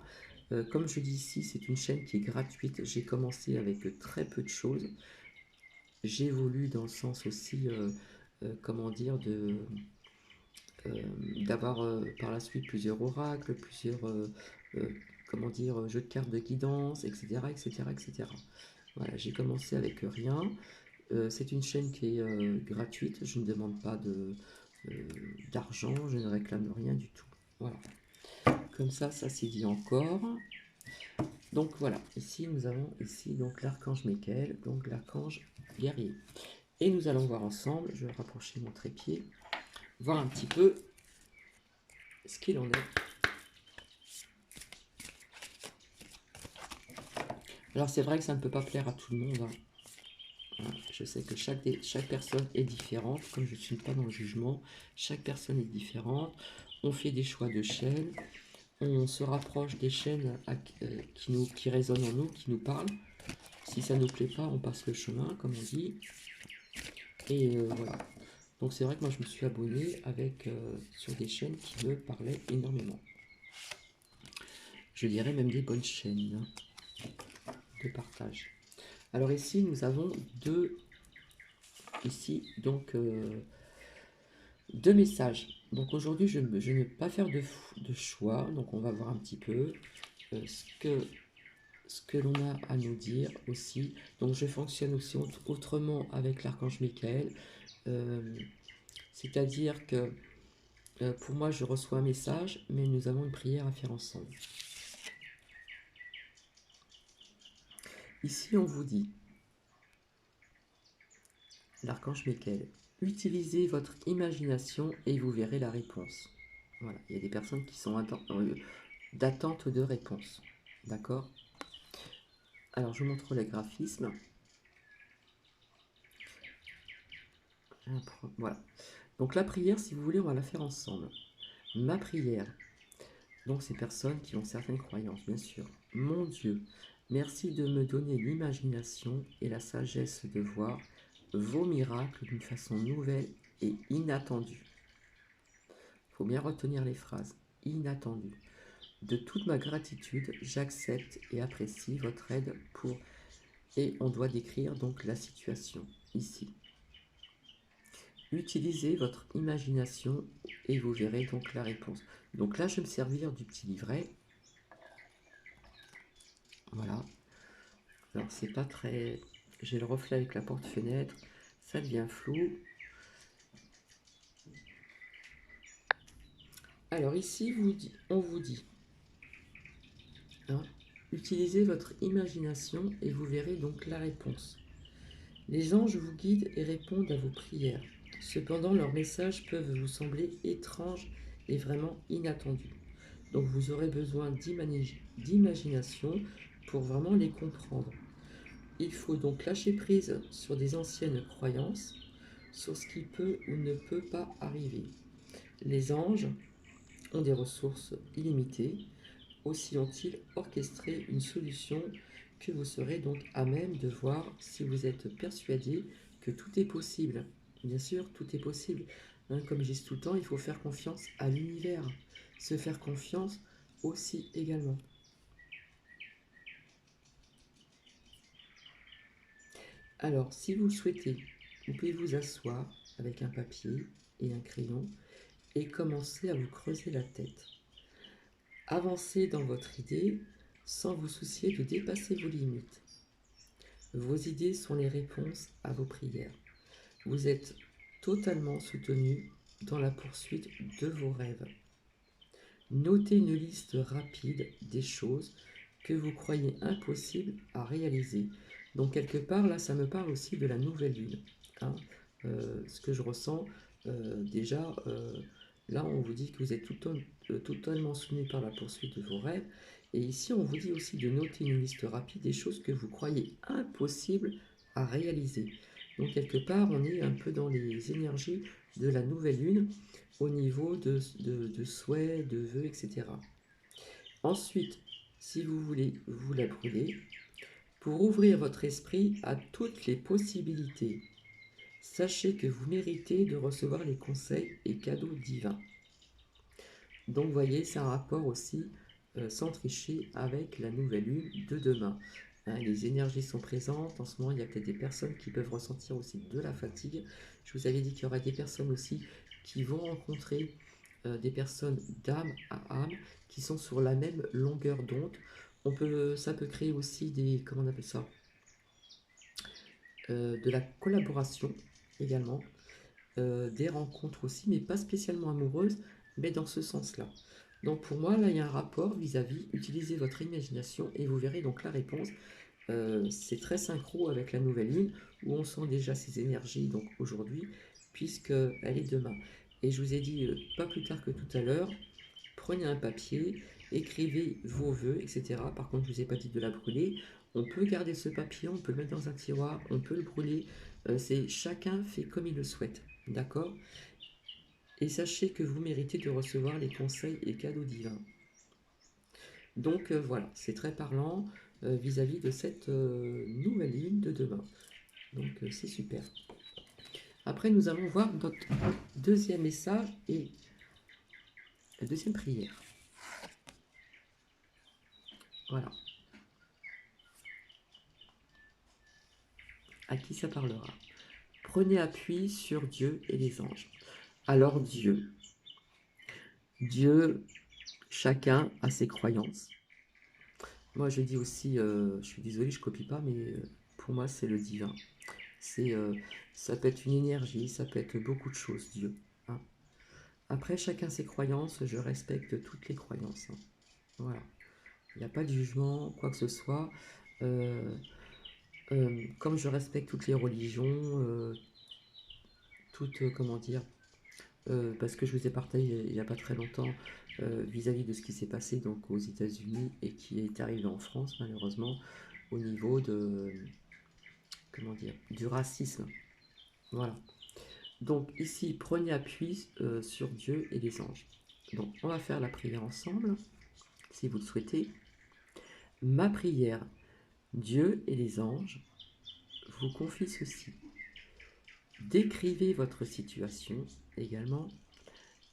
Comme je dis ici, c'est une chaîne qui est gratuite. J'ai commencé avec très peu de choses. J'évolue dans le sens aussi, comment dire, d'avoir par la suite plusieurs oracles, plusieurs euh, comment dire, jeux de cartes de guidance, etc. etc., etc. Voilà, j'ai commencé avec rien. C'est une chaîne qui est gratuite, je ne demande pas d'argent, je ne réclame rien du tout. Voilà, comme ça c'est dit encore. Donc voilà, ici nous avons ici donc l'archange Michael, donc l'archange guerrier. Et nous allons voir ensemble, je vais rapprocher mon trépied, voir un petit peu ce qu'il en est. Alors c'est vrai que ça ne peut pas plaire à tout le monde, hein. Voilà, je sais que chaque personne est différente, comme je ne suis pas dans le jugement, chaque personne est différente, on fait des choix de chaînes, on se rapproche des chaînes qui résonnent en nous, qui nous parlent. Si ça ne nous plaît pas, on passe le chemin, comme on dit. Et voilà. Donc c'est vrai que moi je me suis abonné sur des chaînes qui me parlaient énormément. Je dirais même des bonnes chaînes de partage. Alors ici nous avons deux messages. Donc aujourd'hui je ne vais pas faire de choix, donc on va voir un petit peu ce que l'on a à nous dire aussi. Donc je fonctionne aussi autrement avec l'archange Michael. C'est-à-dire que pour moi je reçois un message, mais nous avons une prière à faire ensemble. Ici on vous dit, l'archange Michael, utilisez votre imagination et vous verrez la réponse. Voilà, il y a des personnes qui sont d'attente de réponse. D'accord? Alors je vous montre les graphismes. Voilà. Donc la prière, si vous voulez, on va la faire ensemble. Ma prière. Donc ces personnes qui ont certaines croyances, bien sûr. Mon Dieu, merci de me donner l'imagination et la sagesse de voir vos miracles d'une façon nouvelle et inattendue. Il faut bien retenir les phrases. Inattendue. De toute ma gratitude, j'accepte et apprécie votre aide pour... Et on doit décrire donc la situation ici. Utilisez votre imagination et vous verrez donc la réponse. Donc là, je vais me servir du petit livret. Voilà. Alors, c'est pas très... J'ai le reflet avec la porte-fenêtre. Ça devient flou. Alors ici, on vous dit, hein, utilisez votre imagination et vous verrez donc la réponse. Les anges vous guident et répondent à vos prières. Cependant, leurs messages peuvent vous sembler étranges et vraiment inattendus. Donc vous aurez besoin d'imagination pour vraiment les comprendre. Il faut donc lâcher prise sur des anciennes croyances, sur ce qui peut ou ne peut pas arriver. Les anges ont des ressources illimitées. Aussi ont-ils orchestré une solution que vous serez donc à même de voir si vous êtes persuadé que tout est possible. Bien sûr, tout est possible. Hein, comme je dis tout le temps, il faut faire confiance à l'univers. Se faire confiance aussi également. Alors, si vous le souhaitez, vous pouvez vous asseoir avec un papier et un crayon et commencer à vous creuser la tête. Avancez dans votre idée sans vous soucier de dépasser vos limites. Vos idées sont les réponses à vos prières. Vous êtes totalement soutenu dans la poursuite de vos rêves. Notez une liste rapide des choses que vous croyez impossibles à réaliser. Donc quelque part, là, ça me parle aussi de la nouvelle lune. Hein. Ce que je ressens, déjà, là, on vous dit que vous êtes totalement soutenu par la poursuite de vos rêves. Et ici, on vous dit aussi de noter une liste rapide des choses que vous croyez impossibles à réaliser. Donc quelque part, on est un peu dans les énergies de la nouvelle lune au niveau de souhaits, de vœux, etc. Ensuite, si vous voulez vous la brûler, pour ouvrir votre esprit à toutes les possibilités, sachez que vous méritez de recevoir les conseils et cadeaux divins. Donc, vous voyez, c'est un rapport aussi, sans tricher, avec la nouvelle lune de demain. Hein, les énergies sont présentes. En ce moment, il y a peut-être des personnes qui peuvent ressentir aussi de la fatigue. Je vous avais dit qu'il y aura des personnes aussi qui vont rencontrer des personnes d'âme à âme qui sont sur la même longueur d'onde. Ça peut créer aussi des, comment on appelle ça, de la collaboration également, des rencontres aussi, mais pas spécialement amoureuses, mais dans ce sens-là. Donc pour moi, là, il y a un rapport vis-à-vis, utilisez votre imagination et vous verrez donc la réponse. C'est très synchro avec la nouvelle lune, où on sent déjà ces énergies donc aujourd'hui, puisqu'elle est demain. Et je vous ai dit, pas plus tard que tout à l'heure, prenez un papier, écrivez vos vœux, etc. Par contre, je ne vous ai pas dit de la brûler. On peut garder ce papier, on peut le mettre dans un tiroir, on peut le brûler. C'est chacun fait comme il le souhaite. D'accord? Et sachez que vous méritez de recevoir les conseils et cadeaux divins. Donc voilà, c'est très parlant vis-à-vis de cette nouvelle lune de demain. Donc c'est super. Après, nous allons voir notre deuxième message et la deuxième prière. Voilà. À qui ça parlera? Prenez appui sur Dieu et les anges. Alors Dieu, chacun a ses croyances. Moi je dis aussi, je suis désolé, je copie pas, mais pour moi c'est le divin. Ça peut être une énergie, ça peut être beaucoup de choses, Dieu. Hein. Après, chacun ses croyances, je respecte toutes les croyances. Hein. Voilà. Il n'y a pas de jugement, quoi que ce soit. Comme je respecte toutes les religions, comment dire, parce que je vous ai partagé il n'y a pas très longtemps vis-à-vis de ce qui s'est passé donc aux États-Unis et qui est arrivé en France malheureusement au niveau de comment dire du racisme. Voilà. Donc ici prenez appui sur Dieu et les anges. Donc on va faire la prière ensemble si vous le souhaitez. Ma prière, Dieu et les anges vous confient ceci. Décrivez votre situation également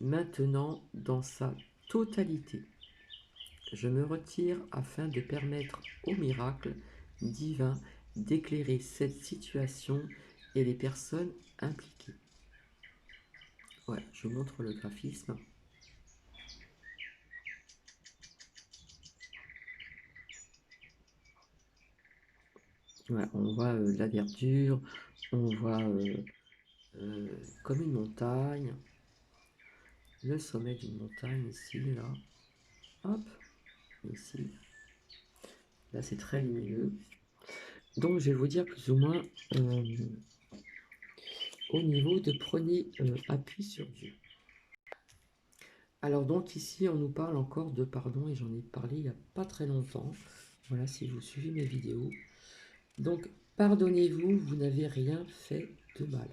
maintenant dans sa totalité. Je me retire afin de permettre au miracle divin d'éclairer cette situation et les personnes impliquées. Ouais, je vous montre le graphisme. Ouais, on voit la verdure, on voit comme une montagne, le sommet d'une montagne ici, là, hop, ici, là c'est très lumineux. Donc je vais vous dire plus ou moins au niveau de prenez appui sur Dieu. Alors donc ici on nous parle encore de pardon et j'en ai parlé il n'y a pas très longtemps. Voilà si vous suivez mes vidéos. Donc pardonnez-vous, vous n'avez rien fait de mal.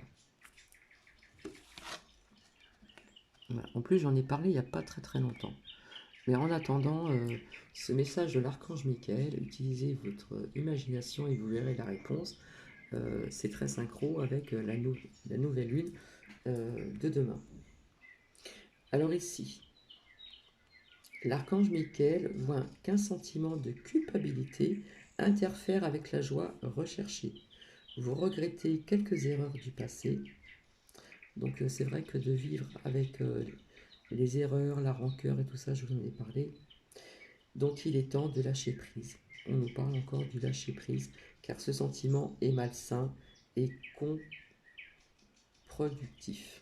Voilà. En plus j'en ai parlé il n'y a pas très longtemps. Mais en attendant ce message de l'archange Michael, utilisez votre imagination et vous verrez la réponse. C'est très synchro avec la nouvelle lune de demain. Alors ici, l'archange Michael voit qu'un sentiment de culpabilité interfère avec la joie recherchée. Vous regrettez quelques erreurs du passé. Donc c'est vrai que de vivre avec les erreurs, la rancœur et tout ça, je vous en ai parlé. Donc il est temps de lâcher prise. On nous parle encore du lâcher prise, car ce sentiment est malsain et productif.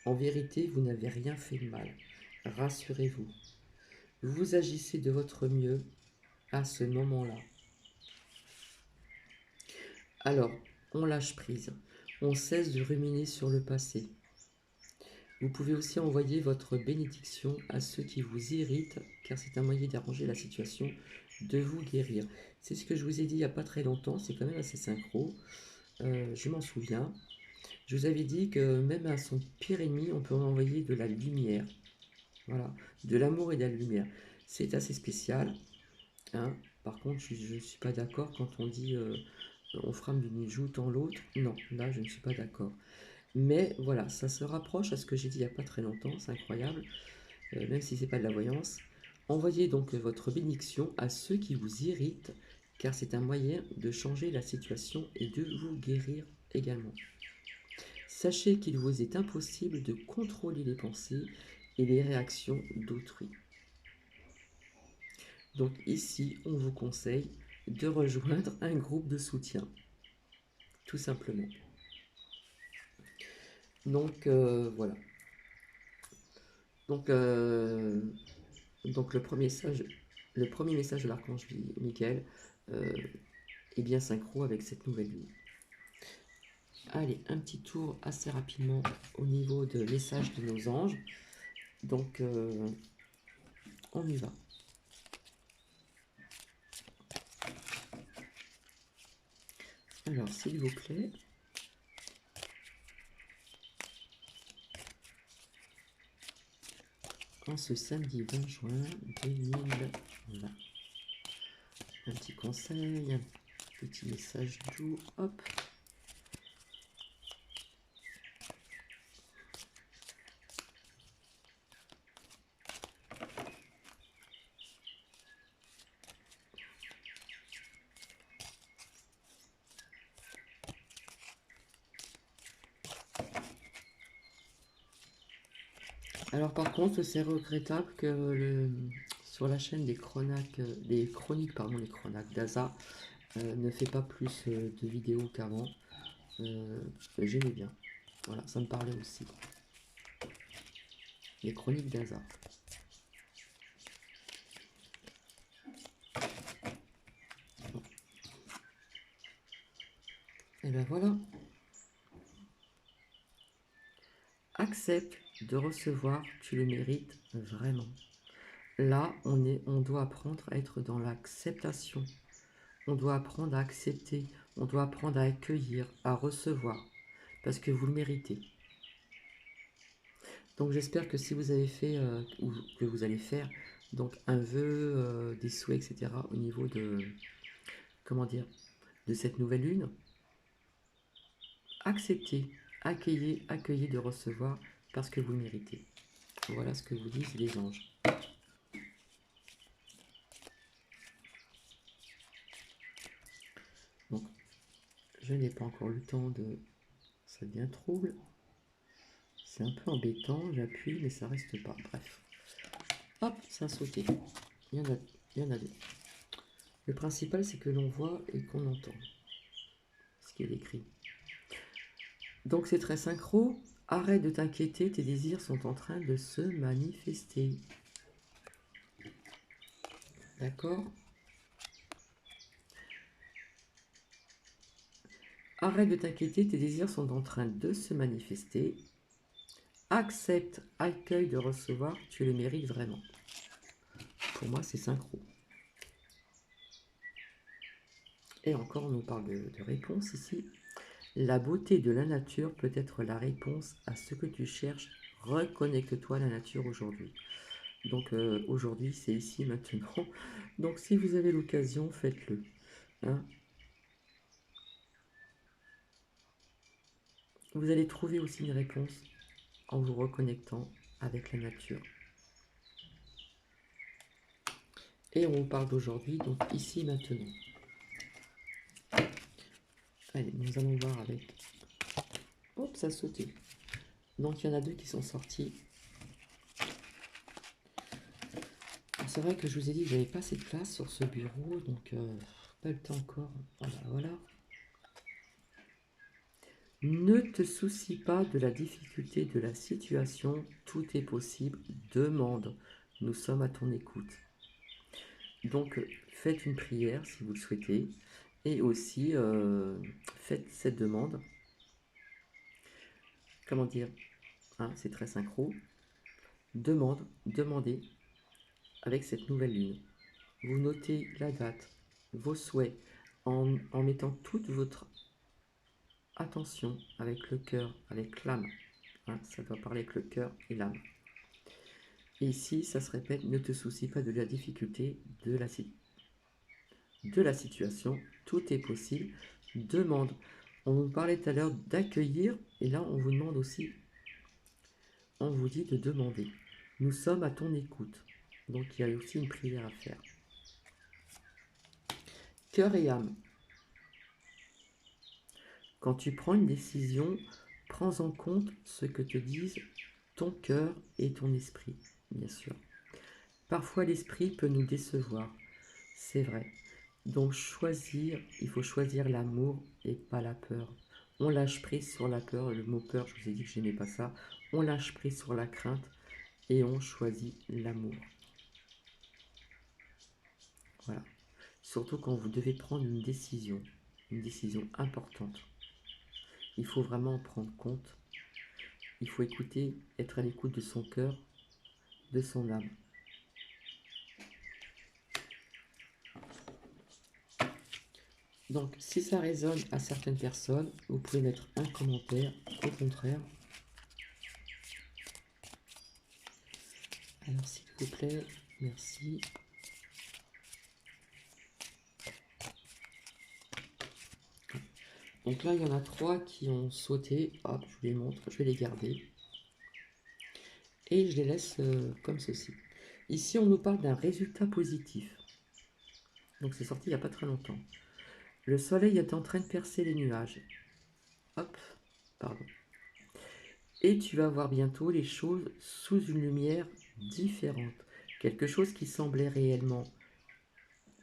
En vérité, vous n'avez rien fait de mal. Rassurez-vous. Vous agissez de votre mieux à ce moment-là. Alors, on lâche prise. On cesse de ruminer sur le passé. Vous pouvez aussi envoyer votre bénédiction à ceux qui vous irritent, car c'est un moyen d'arranger la situation, de vous guérir. C'est ce que je vous ai dit il n'y a pas très longtemps, c'est quand même assez synchro. Je m'en souviens. Je vous avais dit que même à son pire ennemi, on peut envoyer de la lumière. Voilà, de l'amour et de la lumière. C'est assez spécial. Hein. Par contre, je ne suis pas d'accord quand on dit on frappe d'une joue dans l'autre. Non, là, je ne suis pas d'accord. Mais voilà, ça se rapproche à ce que j'ai dit il n'y a pas très longtemps, c'est incroyable, même si ce n'est pas de la voyance. Envoyez donc votre bénédiction à ceux qui vous irritent, car c'est un moyen de changer la situation et de vous guérir également. Sachez qu'il vous est impossible de contrôler les pensées et les réactions d'autrui. Donc ici, on vous conseille de rejoindre un groupe de soutien, tout simplement. Donc voilà. Donc le premier message de l'archange Michael est bien synchro avec cette nouvelle lune. Allez, un petit tour assez rapidement au niveau de message de nos anges. Donc on y va. Alors, s'il vous plaît. En ce samedi 20 juin 2020. Un petit conseil, un petit message doux, hop. Alors par contre, c'est regrettable que sur la chaîne des chroniques d'Asa ne fait pas plus de vidéos qu'avant. J'aimais bien. Voilà, ça me parlait aussi. Les chroniques d'Asa. Bon. Et ben voilà. Accepte de recevoir, tu le mérites vraiment. Là, on doit apprendre à être dans l'acceptation. On doit apprendre à accepter. On doit apprendre à accueillir, à recevoir. Parce que vous le méritez. Donc j'espère que si vous avez fait, ou que vous allez faire, donc un vœu, des souhaits, etc. au niveau de, comment dire, de cette nouvelle lune, acceptez, accueillez de recevoir parce que vous le méritez. Voilà ce que vous disent les anges. Donc, je n'ai pas encore eu le temps de... Ça devient trouble. C'est un peu embêtant, j'appuie, mais ça reste pas. Bref. Hop, ça a sauté. Il y en a deux. Le principal, c'est que l'on voit et qu'on entend ce qui est écrit. Donc c'est très synchro. Arrête de t'inquiéter, tes désirs sont en train de se manifester. D'accord? Arrête de t'inquiéter, tes désirs sont en train de se manifester. Accepte, accueille de recevoir, tu le mérites vraiment. Pour moi, c'est synchro. Et encore, on nous parle de réponse ici. La beauté de la nature peut être la réponse à ce que tu cherches. Reconnecte-toi à la nature aujourd'hui. Donc aujourd'hui, c'est ici, maintenant. Donc si vous avez l'occasion, faites-le. Hein? Vous allez trouver aussi une réponse en vous reconnectant avec la nature. Et on vous parle d'aujourd'hui, donc ici, maintenant. Allez, nous allons voir avec... Hop, ça a sauté. Donc il y en a deux qui sont sortis. C'est vrai que je vous ai dit que j'avais pas assez de place sur ce bureau, donc pas le temps encore. Voilà, voilà. Ne te soucie pas de la difficulté de la situation, tout est possible, demande. Nous sommes à ton écoute. Donc, faites une prière si vous le souhaitez, et aussi faites cette demande. Comment dire, hein, c'est très synchro. Demandez avec cette nouvelle lune. Vous notez la date, vos souhaits, en mettant toute votre attention avec le cœur, avec l'âme. Hein, ça doit parler avec le cœur et l'âme. Et ici, ça se répète, ne te soucie pas de la difficulté de la situation, tout est possible, demande. On vous parlait tout à l'heure d'accueillir, et là on vous demande aussi, on vous dit de demander. Nous sommes à ton écoute, donc il y a aussi une prière à faire. Cœur et âme. Quand tu prends une décision, prends en compte ce que te disent ton cœur et ton esprit, bien sûr. Parfois l'esprit peut nous décevoir, c'est vrai. Donc il faut choisir l'amour et pas la peur. On lâche prise sur la peur, le mot peur, je vous ai dit que je n'aimais pas ça. On lâche prise sur la crainte et on choisit l'amour. Voilà. Surtout quand vous devez prendre une décision importante. Il faut vraiment en prendre compte. Il faut écouter, être à l'écoute de son cœur, de son âme. Donc, si ça résonne à certaines personnes, vous pouvez mettre un commentaire. Au contraire, alors s'il vous plaît, merci. Donc là, il y en a 3 qui ont sauté. Hop, je vous les montre, je vais les garder. Et je les laisse comme ceci. Ici, on nous parle d'un résultat positif. Donc c'est sorti il n'y a pas très longtemps. Le soleil est en train de percer les nuages. Hop, pardon. Et tu vas voir bientôt les choses sous une lumière différente. Quelque chose qui semblait réellement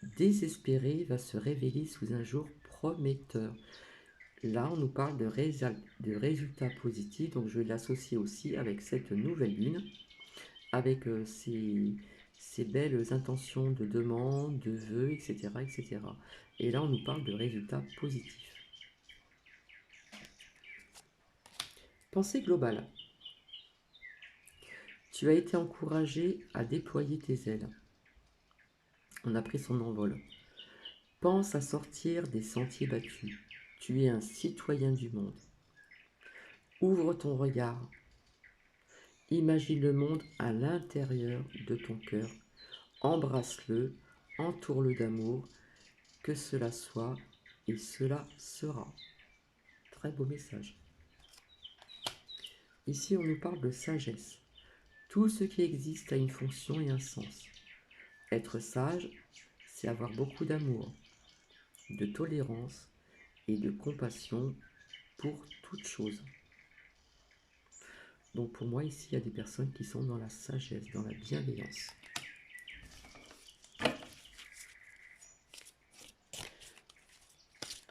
désespéré va se révéler sous un jour prometteur. Là, on nous parle de résultats positifs, donc je vais l'associer aussi avec cette nouvelle lune, avec ces belles intentions de demande, de vœux, etc., etc. Et là, on nous parle de résultats positifs. Pensée globale. Tu as été encouragé à déployer tes ailes. On a pris son envol. Pense à sortir des sentiers battus. Tu es un citoyen du monde. Ouvre ton regard. Imagine le monde à l'intérieur de ton cœur. Embrasse-le, entoure-le d'amour, que cela soit et cela sera. Très beau message. Ici, on nous parle de sagesse. Tout ce qui existe a une fonction et un sens. Être sage, c'est avoir beaucoup d'amour, de tolérance et de compassion pour toute chose. Donc pour moi, ici, il y a des personnes qui sont dans la sagesse, dans la bienveillance.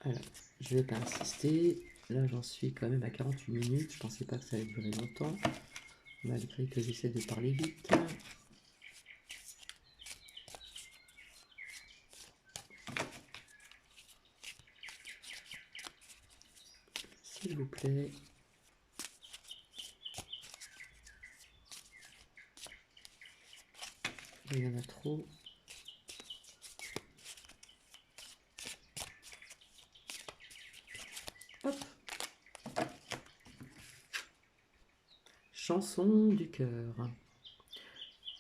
Alors, je ne vais pas insister. Là, j'en suis quand même à 48 minutes. Je ne pensais pas que ça allait durer longtemps, malgré que j'essaie de parler vite. S'il vous plaît. Il y en a trop. Hop. Chanson du cœur.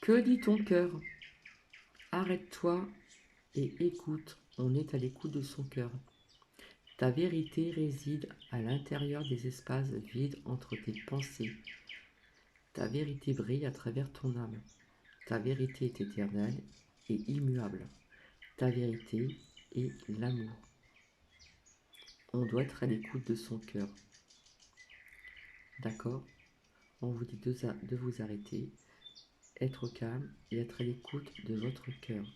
Que dit ton cœur? Arrête-toi et écoute. On est à l'écoute de son cœur. Ta vérité réside à l'intérieur des espaces vides entre tes pensées. Ta vérité brille à travers ton âme. Ta vérité est éternelle et immuable. Ta vérité est l'amour. On doit être à l'écoute de son cœur. D'accord? On vous dit de vous arrêter, être calme et être à l'écoute de votre cœur.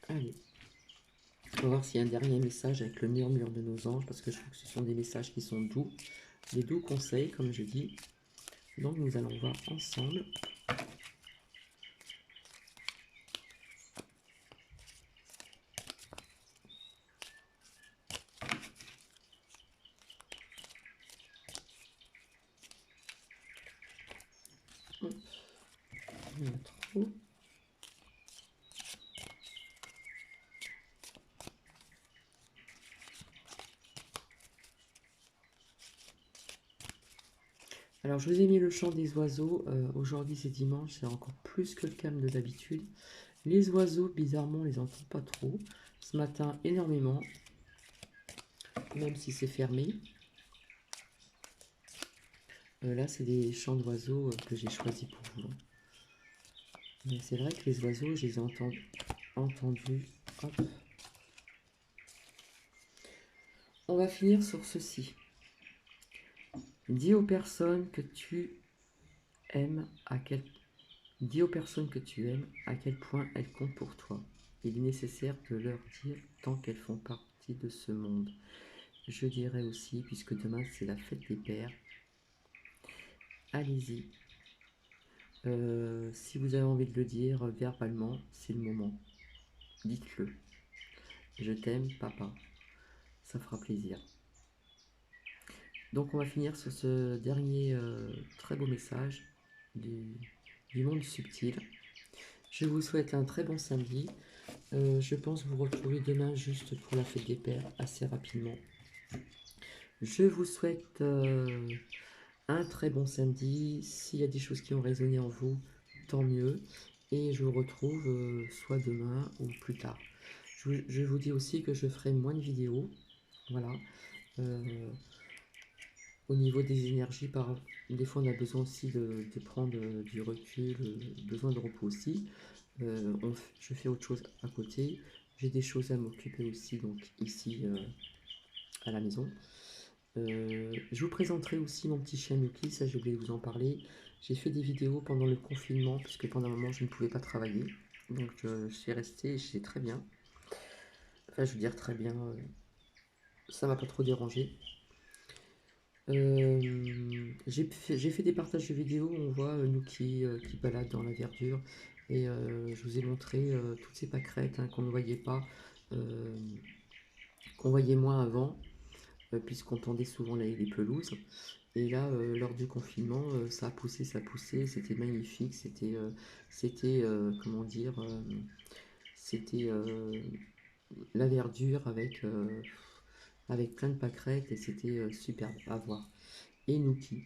Allez, On va voir s'il y a un dernier message avec le murmure de nos anges, parce que je trouve que ce sont des messages qui sont doux, des doux conseils, comme je dis. Donc nous allons voir ensemble. Hop, il y en a trop. Alors, je vous ai mis le chant des oiseaux. Aujourd'hui, c'est dimanche, c'est encore plus que le calme de d'habitude. Les oiseaux, bizarrement, on les entend pas trop. Ce matin, énormément, même si c'est fermé. Là, c'est des chants d'oiseaux que j'ai choisis pour vous. Mais c'est vrai que les oiseaux, je les ai entendus. Hop. On va finir sur ceci. Dis aux personnes que tu aimes Dis aux personnes que tu aimes à quel point elles comptent pour toi. Il est nécessaire de leur dire tant qu'elles font partie de ce monde. Je dirais aussi, puisque demain c'est la fête des pères, allez-y. Si vous avez envie de le dire verbalement, c'est le moment. Dites-le. Je t'aime, papa. Ça fera plaisir. Donc on va finir sur ce dernier très beau message du monde subtil. Je vous souhaite un très bon samedi. Je pense vous retrouver demain juste pour la fête des pères, assez rapidement. Je vous souhaite un très bon samedi. S'il y a des choses qui ont résonné en vous, tant mieux. Et je vous retrouve soit demain ou plus tard. Je vous dis aussi que je ferai moins de vidéos. Voilà. Au niveau des énergies, des fois on a besoin aussi de prendre du recul, besoin de repos aussi. Je fais autre chose à côté. J'ai des choses à m'occuper aussi, donc ici à la maison. Je vous présenterai aussi mon petit chien Nuki, ça j'ai oublié de vous en parler. J'ai fait des vidéos pendant le confinement, puisque pendant un moment je ne pouvais pas travailler. Donc je suis resté et j'étais très bien. Enfin, je veux dire très bien, ça m'a pas trop dérangé. J'ai fait des partages de vidéos où on voit Nuki qui balade dans la verdure. Et je vous ai montré toutes ces pâquerettes qu'on ne voyait pas, qu'on voyait moins avant, puisqu'on tendait souvent les pelouses. Et là, lors du confinement, ça a poussé, c'était magnifique, comment dire, c'était la verdure avec plein de pâquerettes et c'était superbe à voir. Et Nuki,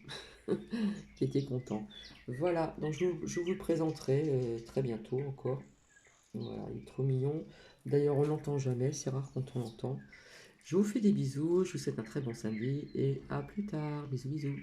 qui était content. Voilà, donc je vous le présenterai très bientôt encore. Voilà, il est trop mignon. D'ailleurs, on l'entend jamais, c'est rare quand on l'entend. Je vous fais des bisous, je vous souhaite un très bon samedi et à plus tard. Bisous, bisous.